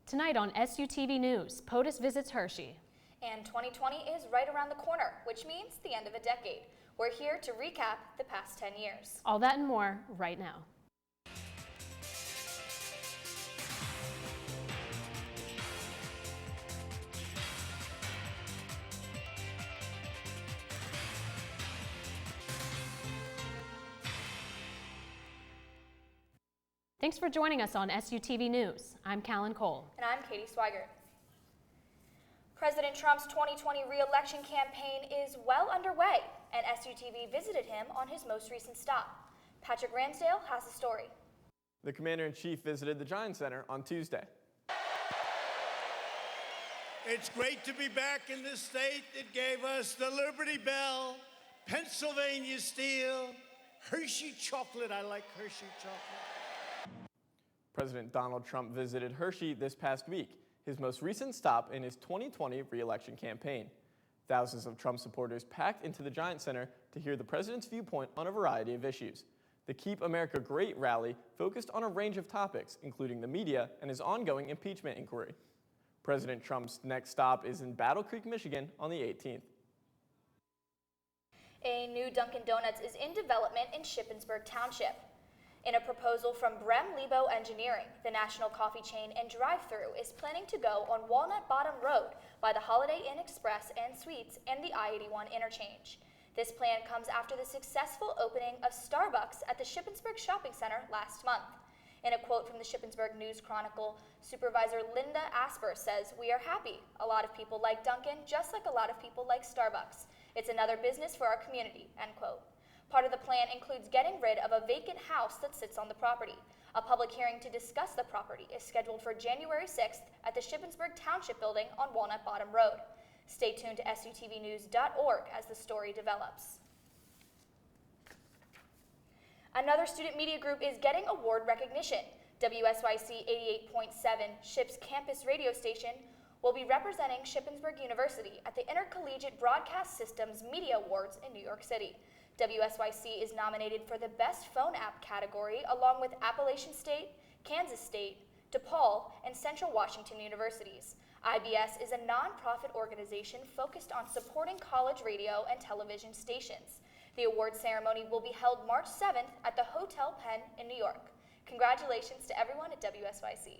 Tonight on SUTV News, POTUS visits Hershey. And 2020 is right around the corner, which means the end of a decade. We're here to recap the past 10 years. All that and more right now. Thanks for joining us on SUTV News. I'm Callan Cole. And I'm Katie Swigert. President Trump's 2020 re-election campaign is well underway, and SUTV visited him on his most recent stop. Patrick Ramsdale has the story. The Commander-in-Chief visited the Giants Center on Tuesday. It's great to be back in the state that gave us the Liberty Bell, Pennsylvania Steel, Hershey chocolate. I like Hershey chocolate. President Donald Trump visited Hershey this past week, his most recent stop in his 2020 re-election campaign. Thousands of Trump supporters packed into the Giants Center to hear the president's viewpoint on a variety of issues. The Keep America Great rally focused on a range of topics, including the media and his ongoing impeachment inquiry. President Trump's next stop is in Battle Creek, Michigan on the 18th. A new Dunkin' Donuts is in development in Shippensburg Township. In a proposal from Brem Lebo Engineering, the national coffee chain and drive-thru is planning to go on Walnut Bottom Road by the Holiday Inn Express and Suites and the I-81 interchange. This plan comes after the successful opening of Starbucks at the Shippensburg Shopping Center last month. In a quote from the Shippensburg News Chronicle, Supervisor Linda Asper says, "We are happy. A lot of people like Dunkin', just like a lot of people like Starbucks. It's another business for our community," end quote. Part of the plan includes getting rid of a vacant house that sits on the property. A public hearing to discuss the property is scheduled for January 6th at the Shippensburg Township Building on Walnut Bottom Road. Stay tuned to SUTVnews.org as the story develops. Another student media group is getting award recognition. WSYC 88.7, SHIP's campus radio station, will be representing Shippensburg University at the Intercollegiate Broadcast Systems Media Awards in New York City. WSYC is nominated for the Best Phone App category along with Appalachian State, Kansas State, DePaul, and Central Washington Universities. IBS is a nonprofit organization focused on supporting college radio and television stations. The award ceremony will be held March 7th at the Hotel Penn in New York. Congratulations to everyone at WSYC.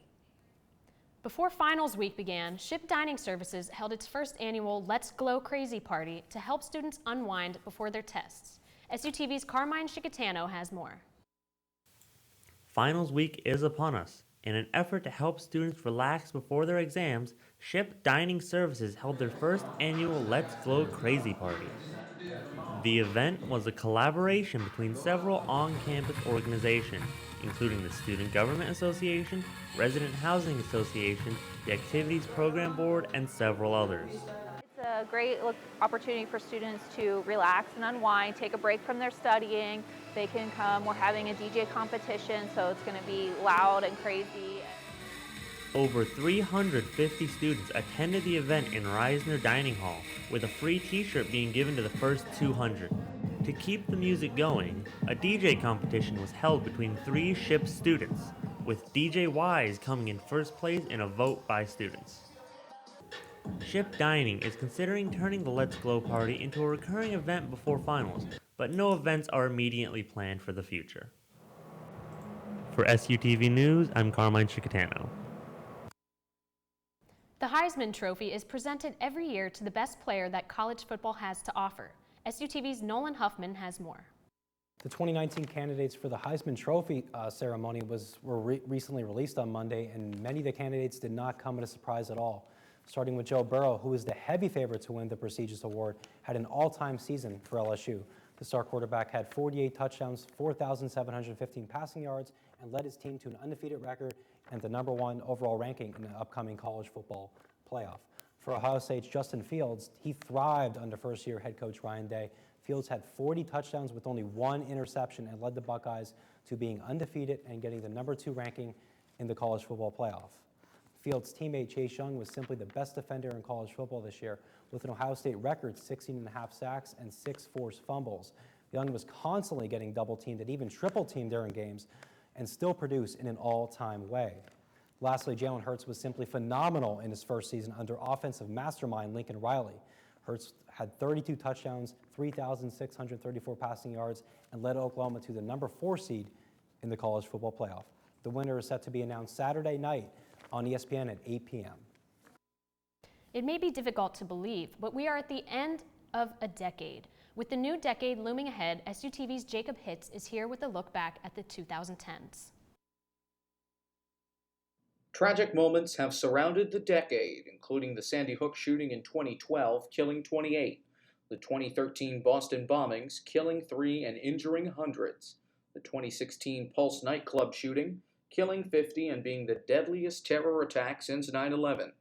Before finals week began, SHIP Dining Services held its first annual Let's Glow Crazy Party to help students unwind before their tests. SUTV's Carmine Chicatano has more. Finals week is upon us. In an effort to help students relax before their exams, SHIP Dining Services held their first annual Let's Glow Crazy Party. The event was a collaboration between several on-campus organizations, including the Student Government Association, Resident Housing Association, the Activities Program Board, and several others. It's a great opportunity for students to relax and unwind, take a break from their studying. They can come. We're having a DJ competition, so it's going to be loud and crazy. Over 350 students attended the event in Reisner Dining Hall, with a free t-shirt being given to the first 200. To keep the music going, a DJ competition was held between 3 SHIP students, with DJ Wise coming in first place in a vote by students. SHIP Dining is considering turning the Let's Glow Party into a recurring event before finals, but no events are immediately planned for the future. For SUTV News, I'm Carmine Chicatano. The Heisman Trophy is presented every year to the best player that college football has to offer. SUTV's Nolan Huffman has more. The 2019 candidates for the Heisman Trophy ceremony were recently released on Monday, and many of the candidates did not come as a surprise at all. Starting with Joe Burrow, who is the heavy favorite to win the prestigious award, had an all-time season for LSU. The star quarterback had 48 touchdowns, 4,715 passing yards, and led his team to an undefeated record and the #1 overall ranking in the upcoming college football playoff. For Ohio State's Justin Fields, he thrived under first-year head coach Ryan Day. Fields had 40 touchdowns with only 1 interception and led the Buckeyes to being undefeated and getting the #2 ranking in the college football playoff. Fields' teammate Chase Young was simply the best defender in college football this year, with an Ohio State record 16.5 sacks and 6 forced fumbles. Young was constantly getting double-teamed and even triple-teamed during games and still produced in an all-time way. Lastly, Jalen Hurts was simply phenomenal in his first season under offensive mastermind Lincoln Riley. Hurts had 32 touchdowns, 3,634 passing yards, and led Oklahoma to the number 4 seed in the college football playoff. The winner is set to be announced Saturday night on ESPN at 8 p.m. It may be difficult to believe, but we are at the end of a decade. With the new decade looming ahead, SUTV's Jacob Hitz is here with a look back at the 2010s. Tragic moments have surrounded the decade, including the Sandy Hook shooting in 2012, killing 28, the 2013 Boston bombings, killing 3 and injuring hundreds, the 2016 Pulse nightclub shooting, killing 50 and being the deadliest terror attack since 9/11,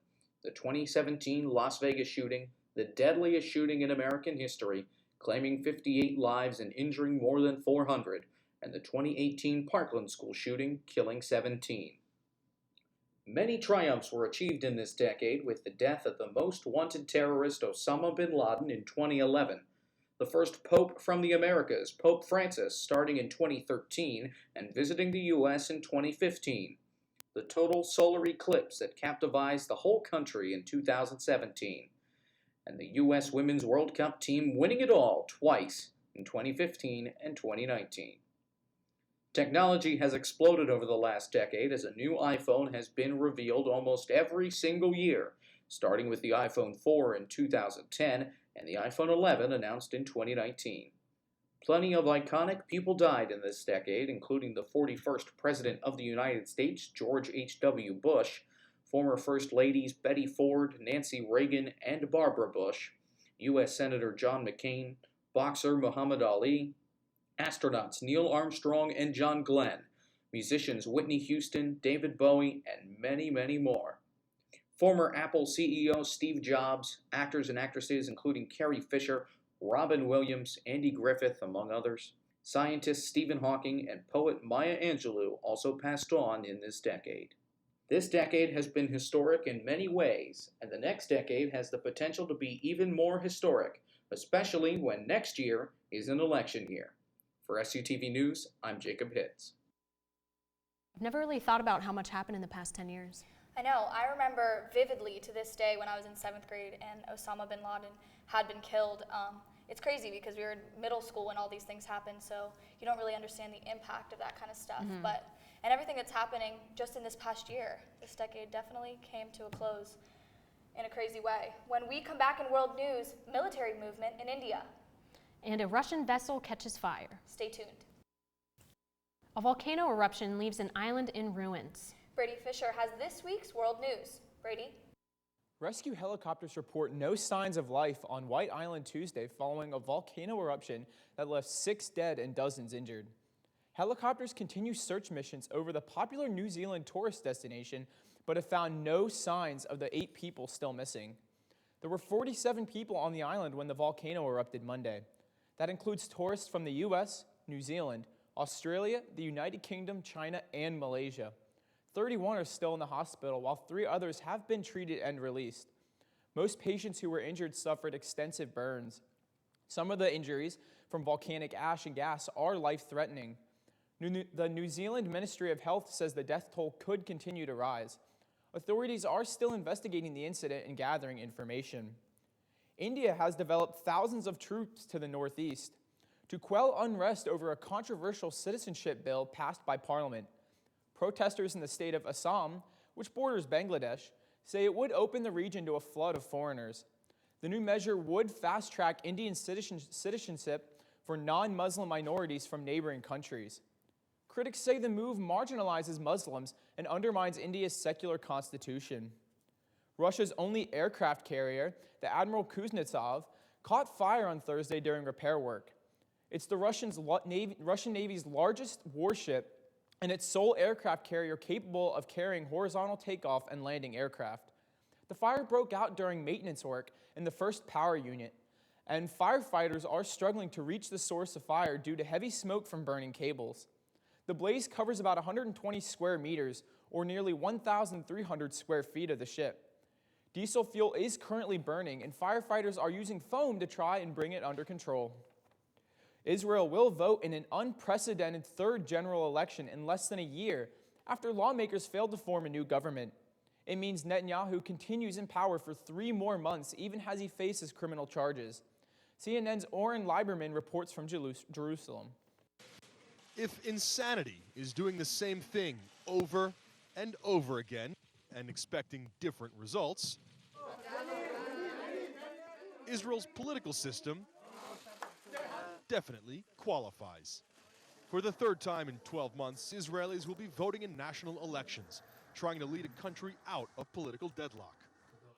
the 2017 Las Vegas shooting, the deadliest shooting in American history, claiming 58 lives and injuring more than 400, and the 2018 Parkland School shooting, killing 17. Many triumphs were achieved in this decade with the death of the most wanted terrorist Osama bin Laden in 2011, the first Pope from the Americas, Pope Francis, starting in 2013 and visiting the U.S. in 2015, the total solar eclipse that captivized the whole country in 2017, and the U.S. Women's World Cup team winning it all twice in 2015 and 2019. Technology has exploded over the last decade as a new iPhone has been revealed almost every single year, starting with the iPhone 4 in 2010 and the iPhone 11 announced in 2019. Plenty of iconic people died in this decade, including the 41st President of the United States, George H.W. Bush, former First Ladies Betty Ford, Nancy Reagan, and Barbara Bush, U.S. Senator John McCain, boxer Muhammad Ali, astronauts Neil Armstrong and John Glenn, musicians Whitney Houston, David Bowie, and many, many more. Former Apple CEO Steve Jobs, actors and actresses including Carrie Fisher, Robin Williams, Andy Griffith, among others. Scientist Stephen Hawking and poet Maya Angelou also passed on in this decade. This decade has been historic in many ways, and the next decade has the potential to be even more historic, especially when next year is an election year. For SUTV News, I'm Jacob Hitz. I've never really thought about how much happened in the past 10 years. I know. I remember vividly to this day when I was in 7th grade and Osama bin Laden had been killed. It's crazy because we were in middle school when all these things happened, so you don't really understand the impact of that kind of stuff. And everything that's happening just in this past year, this decade definitely came to a close in a crazy way. When we come back in world news, military movement in India. And a Russian vessel catches fire. Stay tuned. A volcano eruption leaves an island in ruins. Brady Fisher has this week's world news. Brady? Rescue helicopters report no signs of life on White Island Tuesday following a volcano eruption that left 6 dead and dozens injured. Helicopters continue search missions over the popular New Zealand tourist destination, but have found no signs of the 8 people still missing. There were 47 people on the island when the volcano erupted Monday. That includes tourists from the U.S., New Zealand, Australia, the United Kingdom, China, and Malaysia. 31 are still in the hospital, while 3 others have been treated and released. Most patients who were injured suffered extensive burns. Some of the injuries from volcanic ash and gas are life-threatening. The New Zealand Ministry of Health says the death toll could continue to rise. Authorities are still investigating the incident and gathering information. India has developed thousands of troops to the northeast to quell unrest over a controversial citizenship bill passed by Parliament. Protesters in the state of Assam, which borders Bangladesh, say it would open the region to a flood of foreigners. The new measure would fast-track Indian citizenship for non-Muslim minorities from neighboring countries. Critics say the move marginalizes Muslims and undermines India's secular constitution. Russia's only aircraft carrier, the Admiral Kuznetsov, caught fire on Thursday during repair work. It's the Russian Navy's largest warship and its sole aircraft carrier capable of carrying horizontal takeoff and landing aircraft. The fire broke out during maintenance work in the first power unit, and firefighters are struggling to reach the source of fire due to heavy smoke from burning cables. The blaze covers about 120 square meters, or nearly 1,300 square feet of the ship. Diesel fuel is currently burning, and firefighters are using foam to try and bring it under control. Israel will vote in an unprecedented third general election in less than a year after lawmakers failed to form a new government. It means Netanyahu continues in power for 3 more months, even as he faces criminal charges. CNN's Oren Lieberman reports from Jerusalem. If insanity is doing the same thing over and over again and expecting different results, Israel's political system definitely qualifies. For the 3rd time in 12 months, Israelis will be voting in national elections, trying to lead a country out of political deadlock.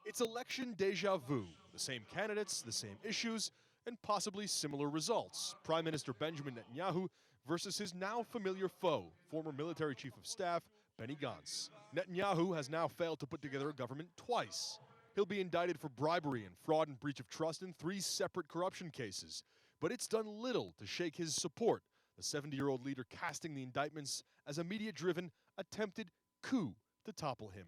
It's election deja vu, the same candidates, the same issues, and possibly similar results. Prime Minister Benjamin Netanyahu versus his now familiar foe, former military chief of staff Benny Gantz. Netanyahu has now failed to put together a government twice. He'll be indicted for bribery and fraud and breach of trust in 3 separate corruption cases. But it's done little to shake his support, the 70-year-old leader casting the indictments as a media-driven, attempted coup to topple him.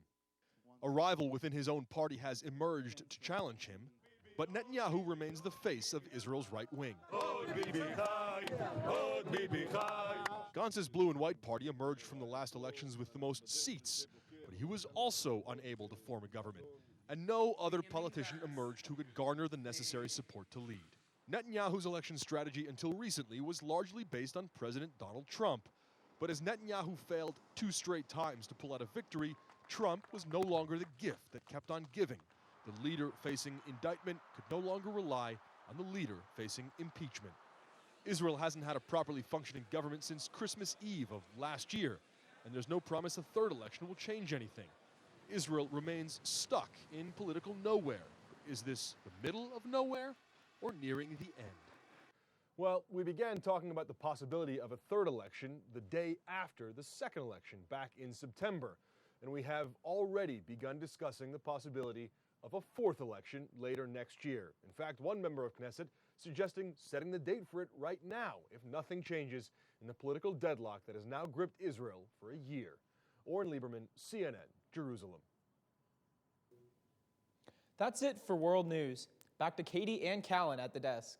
A rival within his own party has emerged to challenge him, but Netanyahu remains the face of Israel's right wing. Gantz's blue and white party emerged from the last elections with the most seats, but he was also unable to form a government, and no other politician emerged who could garner the necessary support to lead. Netanyahu's election strategy until recently was largely based on President Donald Trump, but as Netanyahu failed 2 straight times to pull out a victory, Trump was no longer the gift that kept on giving. The leader facing indictment could no longer rely on the leader facing impeachment. Israel hasn't had a properly functioning government since Christmas Eve of last year, and there's no promise a 3rd election will change anything. Israel remains stuck in political nowhere. Is this the middle of nowhere or nearing the end? Well, we began talking about the possibility of a 3rd election the day after the 2nd election back in September, and we have already begun discussing the possibility of a 4th election later next year. In fact, one member of Knesset suggesting setting the date for it right now if nothing changes in the political deadlock that has now gripped Israel for a year. Oren Lieberman, CNN, Jerusalem. That's it for World News. Back to Katie and Callan at the desk.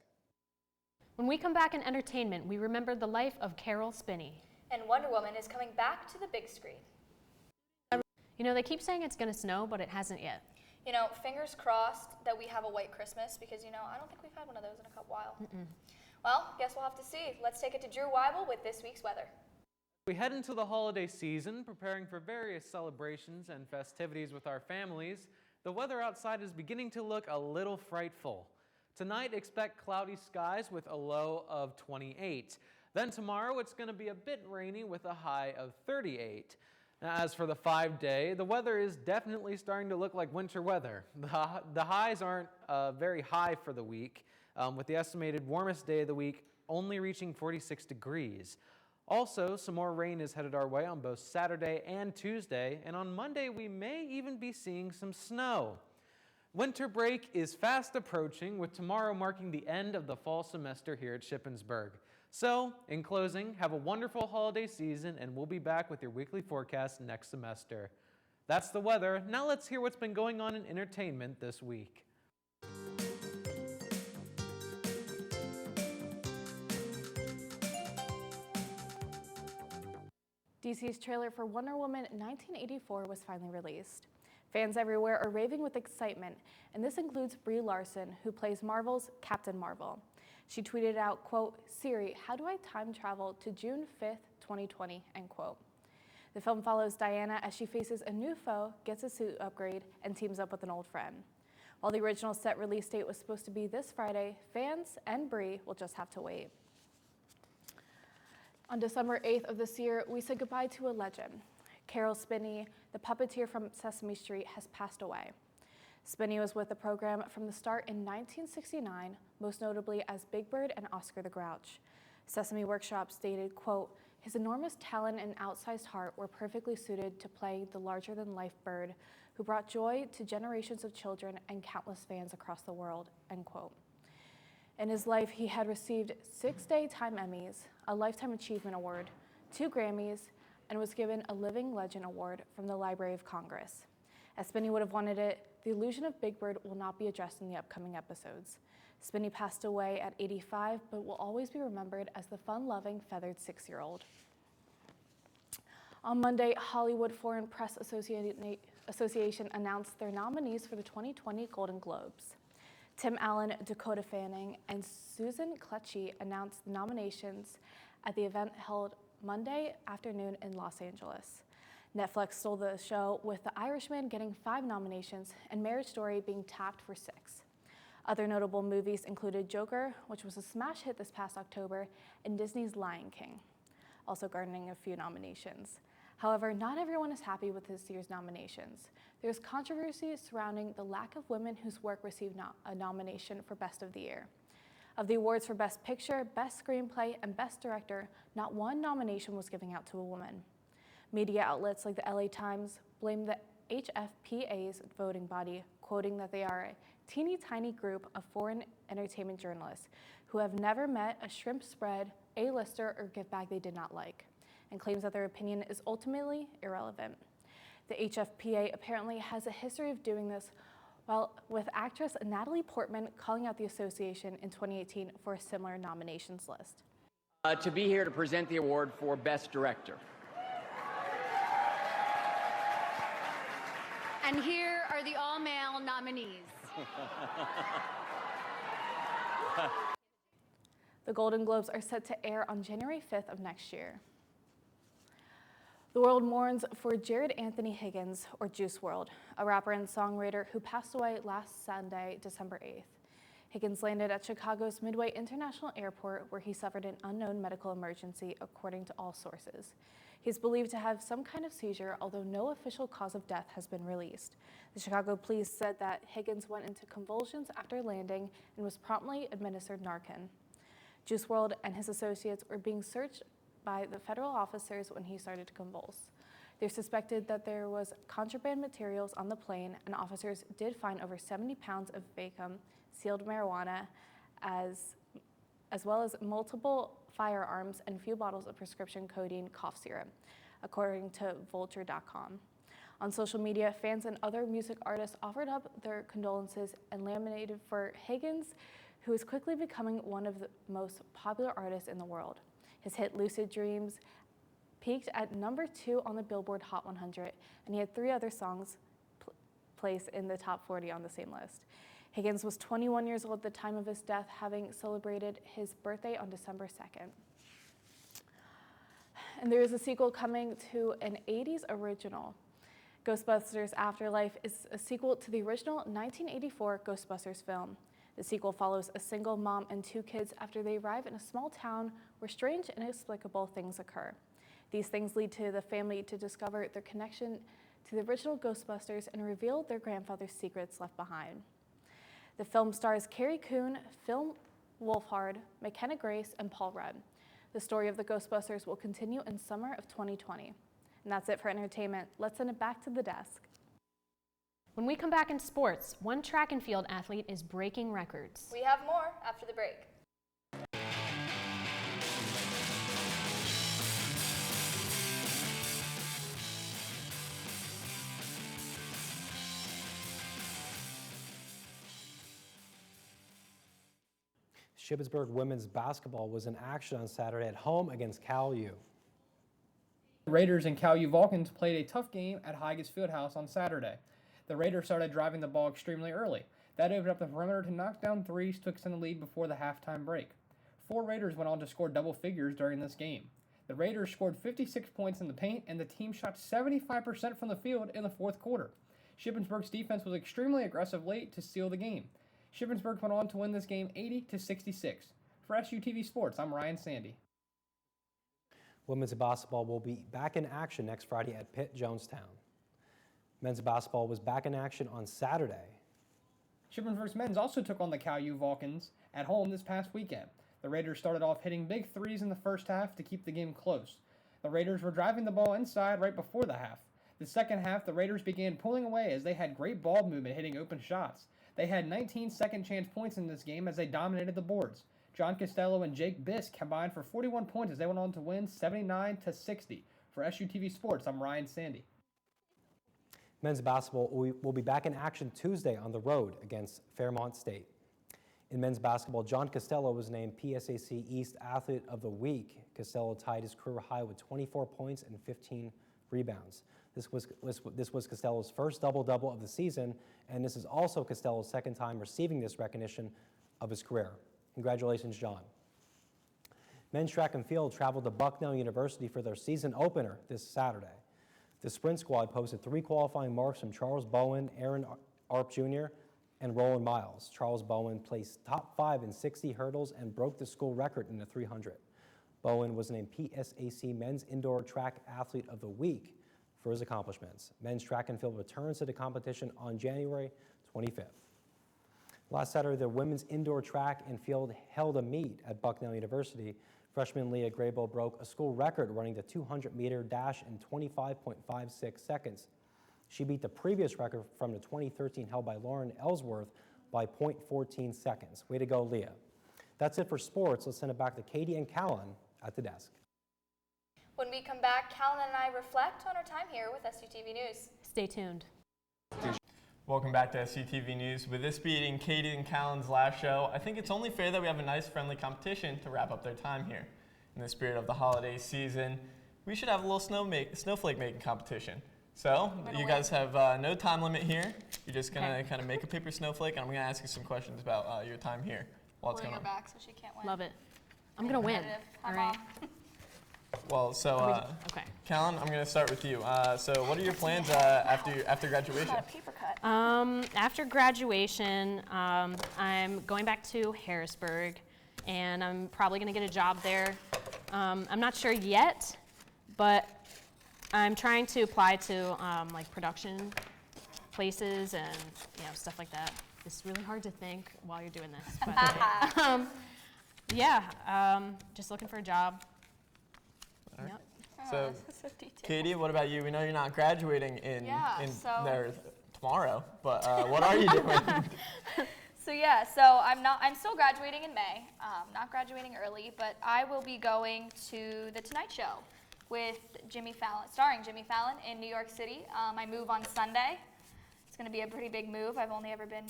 When we come back in entertainment, we remember the life of Carol Spinney. And Wonder Woman is coming back to the big screen. You know, they keep saying it's going to snow, but it hasn't yet. You know, fingers crossed that we have a white Christmas because, you know, I don't think we've had one of those in a while. Well, guess we'll have to see. Let's take it to Drew Weibel with this week's weather. We head into the holiday season, preparing for various celebrations and festivities with our families. The weather outside is beginning to look a little frightful. Tonight, expect cloudy skies with a low of 28. Then tomorrow, it's going to be a bit rainy with a high of 38. Now, as for the 5-day, the weather is definitely starting to look like winter weather. The highs aren't very high for the week, with the estimated warmest day of the week only reaching 46 degrees. Also, some more rain is headed our way on both Saturday and Tuesday, and on Monday we may even be seeing some snow. Winter break is fast approaching, with tomorrow marking the end of the fall semester here at Shippensburg. So, in closing, have a wonderful holiday season, and we'll be back with your weekly forecast next semester. That's the weather. Now let's hear what's been going on in entertainment this week. DC's trailer for Wonder Woman 1984 was finally released. Fans everywhere are raving with excitement, and this includes Brie Larson, who plays Marvel's Captain Marvel. She tweeted out, quote, "Siri, how do I time travel to June 5th, 2020, end quote. The film follows Diana as she faces a new foe, gets a suit upgrade, and teams up with an old friend. While the original set release date was supposed to be this Friday, fans and Brie will just have to wait. On December 8th of this year, we said goodbye to a legend. Carol Spinney, the puppeteer from Sesame Street, has passed away. Spinney was with the program from the start in 1969, most notably as Big Bird and Oscar the Grouch. Sesame Workshop stated, quote, "His enormous talent and outsized heart were perfectly suited to play the larger-than-life bird who brought joy to generations of children and countless fans across the world," end quote. In his life, he had received 6 Daytime Emmys, a Lifetime Achievement Award, 2 Grammys, and was given a Living Legend Award from the Library of Congress. As Spinney would have wanted it, the illusion of Big Bird will not be addressed in the upcoming episodes. Spinney passed away at 85, but will always be remembered as the fun-loving, feathered 6-year-old. On Monday, Hollywood Foreign Press Association announced their nominees for the 2020 Golden Globes. Tim Allen, Dakota Fanning, and Susan Kelechi announced the nominations at the event held Monday afternoon in Los Angeles. Netflix stole the show, with The Irishman getting 5 nominations and Marriage Story being tapped for 6. Other notable movies included Joker, which was a smash hit this past October, and Disney's Lion King, also garnering a few nominations. However, not everyone is happy with this year's nominations. There's controversy surrounding the lack of women whose work received a nomination for Best of the Year. Of the awards for Best Picture, Best Screenplay, and Best Director, not one nomination was given out to a woman. Media outlets like the LA Times blame the HFPA's voting body, quoting that they are a teeny tiny group of foreign entertainment journalists who have never met a shrimp spread, A-lister, or gift bag they did not like, and claims that their opinion is ultimately irrelevant. The HFPA apparently has a history of doing this, while with actress Natalie Portman calling out the association in 2018 for a similar nominations list. To be here to present the award for Best Director. And here are the all-male nominees. The Golden Globes are set to air on January 5th of next year. The world mourns for Jared Anthony Higgins, or Juice WRLD, a rapper and songwriter who passed away last Sunday, December 8th. Higgins landed at Chicago's Midway International Airport, where he suffered an unknown medical emergency, according to all sources. He's believed to have some kind of seizure, although no official cause of death has been released. The Chicago police said that Higgins went into convulsions after landing and was promptly administered Narcan. Juice WRLD and his associates were being searched by the federal officers when he started to convulse. They suspected that there was contraband materials on the plane, and officers did find over 70 pounds of vacum sealed marijuana, as well as multiple firearms and few bottles of prescription codeine cough syrup, according to Vulture.com. On social media, fans and other music artists offered up their condolences and laminated for Higgins, who is quickly becoming one of the most popular artists in the world. His hit Lucid Dreams peaked at number 2 on the Billboard Hot 100, and he had 3 other songs place in the top 40 on the same list. Higgins was 21 years old at the time of his death, having celebrated his birthday on December 2nd. And there is a sequel coming to an 80s original. Ghostbusters Afterlife is a sequel to the original 1984 Ghostbusters film. The sequel follows a single mom and 2 kids after they arrive in a small town where strange, inexplicable things occur. These things lead to the family to discover their connection to the original Ghostbusters and reveal their grandfather's secrets left behind. The film stars Carrie Coon, Phil Wolfhard, McKenna Grace, and Paul Rudd. The story of the Ghostbusters will continue in summer of 2020. And that's it for entertainment. Let's send it back to the desk. When we come back in sports, one track and field athlete is breaking records. We have more after the break. Shippensburg women's basketball was in action on Saturday at home against Cal U. The Raiders and Cal U Vulcans played a tough game at Higas Fieldhouse on Saturday. The Raiders started driving the ball extremely early. That opened up the perimeter to knock down threes to extend the lead before the halftime break. 4 Raiders went on to score double figures during this game. The Raiders scored 56 points in the paint, and the team shot 75% from the field in the fourth quarter. Shippensburg's defense was extremely aggressive late to seal the game. Shippensburg went on to win this game 80-66. For SUTV Sports, I'm Ryan Sandy. Women's basketball will be back in action next Friday at Pitt Jonestown. Men's basketball was back in action on Saturday. Shippensburg's men's also took on the Cal U Vulcans at home this past weekend. The Raiders started off hitting big threes in the first half to keep the game close. The Raiders were driving the ball inside right before the half. The second half, the Raiders began pulling away as they had great ball movement hitting open shots. They had 19 second chance points in this game as they dominated the boards. John Costello and Jake Bisk combined for 41 points as they went on to win 79-60. For SUTV Sports, I'm Ryan Sandy. Men's basketball will be back in action Tuesday on the road against Fairmont State. In men's basketball, John Costello was named PSAC East Athlete of the Week. Costello tied his career high with 24 points and 15 rebounds. This was Costello's first double-double of the season, and this is also Costello's second time receiving this recognition of his career. Congratulations, John. Men's track and field traveled to Bucknell University for their season opener this Saturday. The sprint squad posted 3 qualifying marks from Charles Bowen, Aaron Arp Jr., and Roland Miles. Charles Bowen placed top 5 in 60 hurdles and broke the school record in the 300. Bowen was named PSAC Men's Indoor Track Athlete of the Week for his accomplishments. Men's track and field returns to the competition on January 25th. Last Saturday, the women's indoor track and field held a meet at Bucknell University. Freshman Leah Grable broke a school record running the 200-meter dash in 25.56 seconds. She beat the previous record from the 2013 held by Lauren Ellsworth by 0.14 seconds. Way to go, Leah. That's it for sports. Let's send it back to Katie and Callan at the desk. When we come back, Callan and I reflect on our time here with SUTV News. Stay tuned. Welcome back to SUTV News. With this being Katie and Callan's last show, I think it's only fair that we have a nice friendly competition to wrap up their time here. In the spirit of the holiday season, we should have a little snowflake making competition. So, you guys have no time limit here. You're just going to kind of make a paper snowflake, and I'm going to ask you some questions about your time here while it's going on. Her back so she can't win. Love it. I'm going to win. All right. Well, so, Callan, I'm going to start with you. So, what are your plans after graduation? Got a paper cut. After graduation, I'm going back to Harrisburg, and I'm probably going to get a job there. I'm not sure yet, but I'm trying to apply to like production places and stuff like that. It's really hard to think while you're doing this. But just looking for a job. All right. So, Katie, what about you? We know you're not graduating in tomorrow, but what are you doing? So I'm still graduating in May. Not graduating early, but I will be going to the Tonight Show with Jimmy Fallon, starring Jimmy Fallon in New York City. I move on Sunday. It's going to be a pretty big move. I've only ever been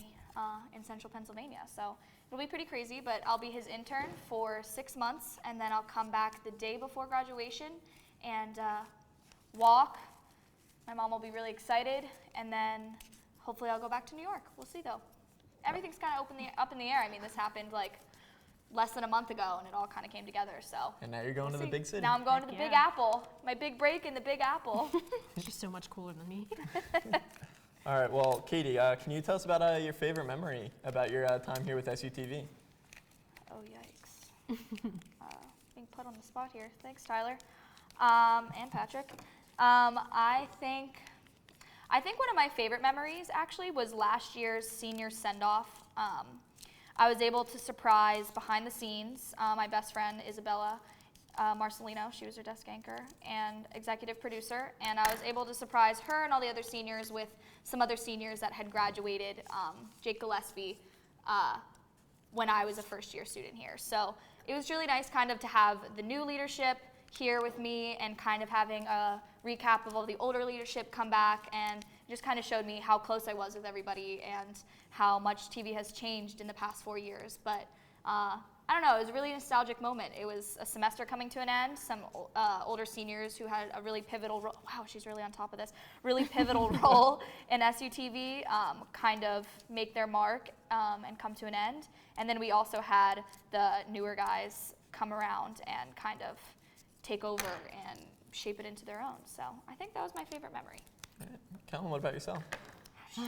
in central Pennsylvania, so it'll be pretty crazy, but I'll be his intern for 6 months, and then I'll come back the day before graduation and walk. My mom will be really excited, and then hopefully I'll go back to New York. We'll see, though. Everything's kind of up in the air. I mean, this happened like less than a month ago, and it all kind of came together, so. And now you're going to the big city. Now I'm going to the Big Apple. My big break in the Big Apple. She's so much cooler than me. All right, well, Katie, can you tell us about your favorite memory about your time here with SUTV? Oh, yikes. Being put on the spot here. Thanks, Tyler. And Patrick. I think one of my favorite memories, actually, was last year's senior send-off. I was able to surprise behind the scenes my best friend, Isabella Marcelino. She was her desk anchor and executive producer, and I was able to surprise her and all the other seniors with some other seniors that had graduated, Jake Gillespie, when I was a first-year student here. So it was really nice kind of to have the new leadership here with me and kind of having a recap of all the older leadership come back, and just kind of showed me how close I was with everybody and how much TV has changed in the past 4 years. But I don't know, it was a really nostalgic moment. It was a semester coming to an end, some older seniors who had a really pivotal role. Wow, she's really on top of this. Really pivotal role in SUTV kind of make their mark and come to an end. And then we also had the newer guys come around and kind of take over and shape it into their own. So I think that was my favorite memory. Callan, what about yourself? I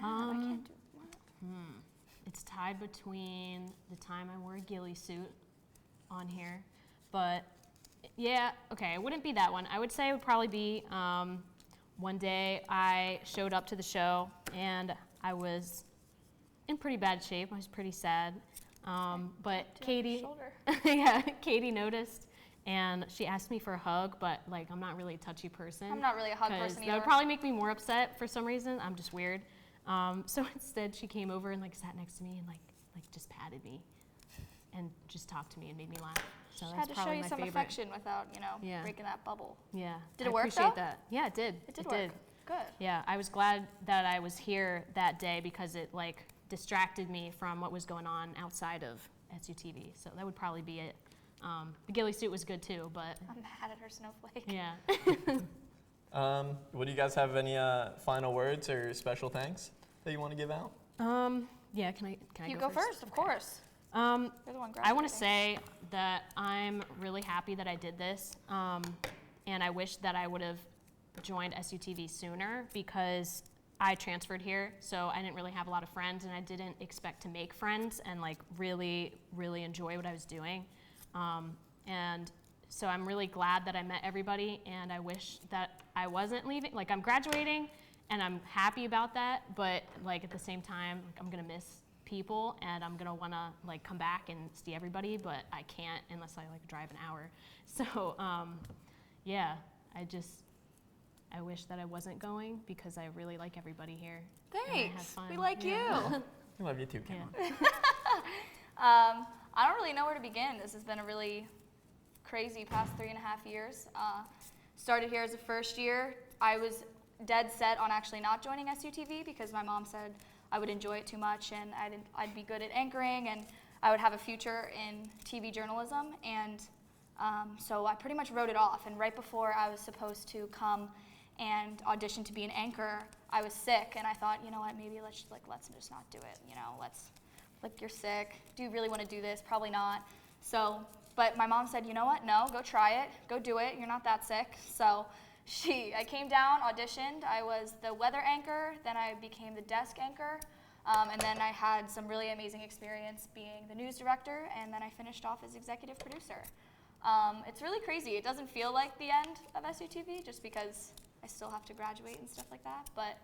can't do It's tied between the time I wore a ghillie suit on here, but yeah, okay, it wouldn't be that one. I would say it would probably be one day I showed up to the show and I was in pretty bad shape. I was pretty sad, but Katie, Katie noticed. And she asked me for a hug, but like I'm not really a touchy person. I'm not really a hug person either. That would probably make me more upset for some reason. I'm just weird. So instead, she came over and like sat next to me and like just patted me, and just talked to me and made me laugh. So had that's to probably show you my some favorite. affection without breaking that bubble. Yeah. Did it work appreciate though? That. Yeah, it did. It did work. Good. Yeah, I was glad that I was here that day because it like distracted me from what was going on outside of SUTV. So that would probably be it. The ghillie suit was good too, but I'm mad at her snowflake. Yeah. Would you guys have any final words or special thanks that you want to give out? Yeah, can I You go go first, of course. You're the one I want graduating. to say that I'm really happy that I did this, and I wish that I would have joined SUTV sooner because I transferred here, so I didn't really have a lot of friends, and I didn't expect to make friends and like really enjoy what I was doing. And so I'm really glad that I met everybody, and I wish that I wasn't leaving. Like, I'm graduating, and I'm happy about that, but like at the same time, like, I'm gonna miss people, and I'm gonna wanna like come back and see everybody, but I can't unless I like drive an hour. So yeah, I wish that I wasn't going because I really like everybody here. and I had Thanks. fun. We like Yeah. you. We love you too, Kim. I don't really know where to begin. This has been a really crazy past 3.5 years. Started here as a first year. I was dead set on actually not joining SUTV because my mom said I would enjoy it too much and I'd be good at anchoring and I would have a future in TV journalism. And so I pretty much wrote it off. And right before I was supposed to come and audition to be an anchor, I was sick, and I thought, you know what, maybe let's just not do it. You know, you're sick. Do you really want to do this? Probably not. So, but my mom said, you know what? No, go try it. Go do it. You're not that sick. So I came down, auditioned. I was the weather anchor. Then I became the desk anchor. And then I had some really amazing experience being the news director, and then I finished off as executive producer. It's really crazy. It doesn't feel like the end of SUTV just because I still have to graduate and stuff like that. But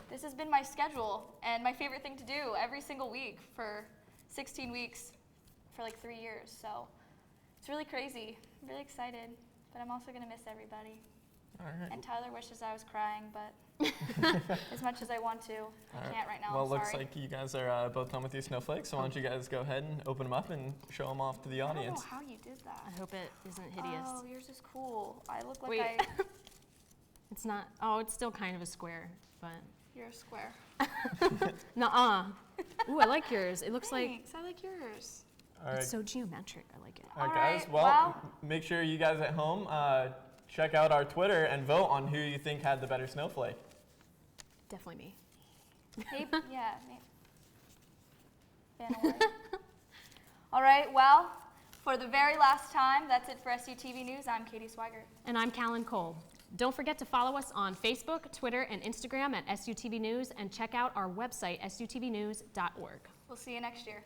this has been my schedule and my favorite thing to do every single week for 16 weeks for like 3 years. So it's really crazy. I'm really excited, but I'm also going to miss everybody. All right. And Tyler wishes I was crying, but as much as I want to, I can't right now. Well, I'm looks sorry. like you guys are both done with your snowflakes, so why don't you guys go ahead and open them up and show them off to the I don't know audience. how you did that. I hope it isn't hideous. Oh, yours is cool. I look like Wait. It's not. Oh, it's still kind of a square, but. You're a square. Nuh-uh. Ooh, I like yours. It looks Thanks. I like yours. All right. it's so geometric. I like it. All right, guys. Well, make sure you guys at home check out our Twitter and vote on who you think had the better snowflake. Definitely me. Maybe, yeah. All right, well, for the very last time, that's it for SUTV News. I'm Katie Swigert. And I'm Callan Cole. Don't forget to follow us on Facebook, Twitter, and Instagram at SUTV News, and check out our website, sutvnews.org. We'll see you next year.